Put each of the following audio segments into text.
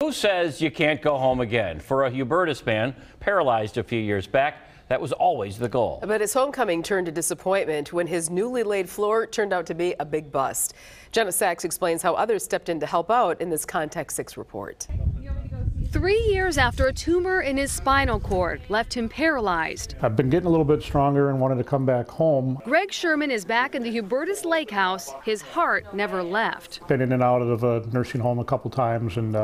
Who says you can't go home again? For a Hubertus man paralyzed a few years back, that was always the goal. But his homecoming turned to disappointment when his newly laid floor turned out to be a big bust. Jenna Sachs explains how others stepped in to help out in this Contact 6 report. 3 years after a tumor in his spinal cord left him paralyzed. I've been getting a little bit stronger and wanted to come back home. Greg Sherman is back in the Hubertus Lake House. His heart never left. Been in and out of a nursing home a couple times and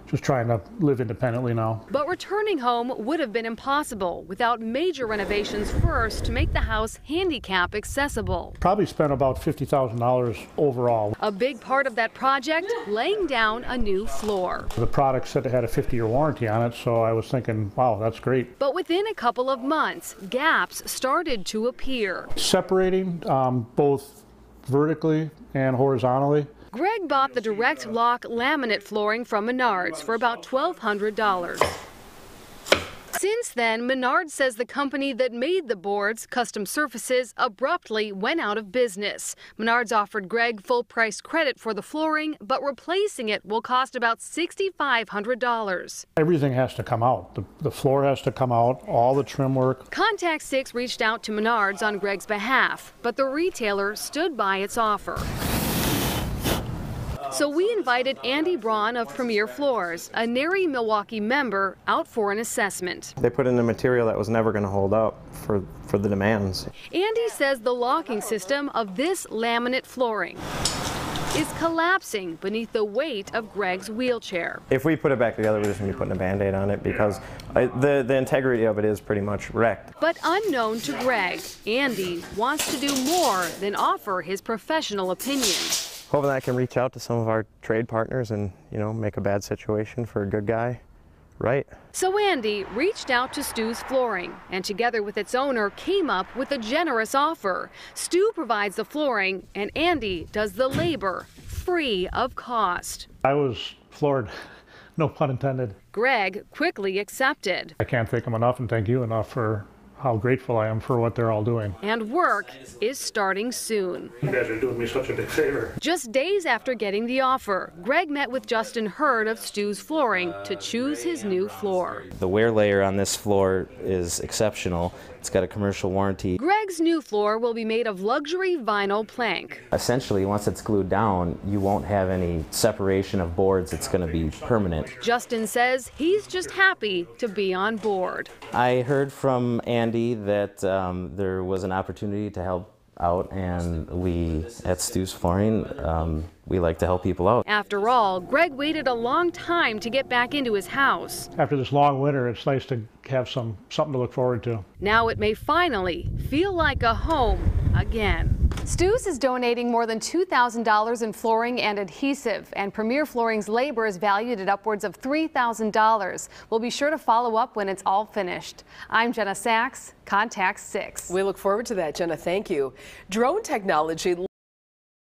just trying to live independently now. But returning home would have been impossible without major renovations first to make the house handicap accessible. Probably spent about $50,000 overall. A big part of that project, laying down a new floor. The product said it had a 50-year warranty on it, so I was thinking, wow, that's great. But within a couple of months, gaps started to appear. Separating both vertically and horizontally. Greg bought the direct lock laminate flooring from Menards for about $1,200. Since then, Menards says the company that made the boards, Custom Surfaces, abruptly went out of business. Menards offered Greg full-price credit for the flooring, but replacing it will cost about $6,500. Everything has to come out. The floor has to come out, all the trim work. Contact 6 reached out to Menards on Greg's behalf, but the retailer stood by its offer. So we invited Andy Braun of Premier Floors, a NARI Milwaukee member, out for an assessment. They put in a material that was never going to hold up for the demands. Andy says the locking system of this laminate flooring is collapsing beneath the weight of Greg's wheelchair. If we put it back together, we're just going to be putting a Band-Aid on it because the integrity of it is pretty much wrecked. But unknown to Greg, Andy wants to do more than offer his professional opinion. Hoping I can reach out to some of our trade partners and, make a bad situation for a good guy right. So Andy reached out to Stu's Flooring and together with its owner came up with a generous offer. Stu provides the flooring and Andy does the labor free of cost. I was floored, no pun intended. Greg quickly accepted. I can't thank him enough and thank you enough for how grateful I am for what they're all doing. And work is starting soon. You guys are doing me such a big favor. Just days after getting the offer, Greg met with Justin Hurd of Stu's Flooring to choose his new floor. The wear layer on this floor is exceptional. It's got a commercial warranty. Greg's new floor will be made of luxury vinyl plank. Essentially, once it's glued down, you won't have any separation of boards. It's going to be permanent. Justin says he's just happy to be on board. I heard from Andy that there was an opportunity to help out, and we at Stu's Flooring, we like to help people out. After all, Greg waited a long time to get back into his house. After this long winter, it's nice to have something to look forward to. Now it may finally feel like a home again. Stu's is donating more than $2,000 in flooring and adhesive, and Premier Flooring's labor is valued at upwards of $3,000. We'll be sure to follow up when it's all finished. I'm Jenna Sachs, Contact 6. We look forward to that, Jenna. Thank you. Drone technology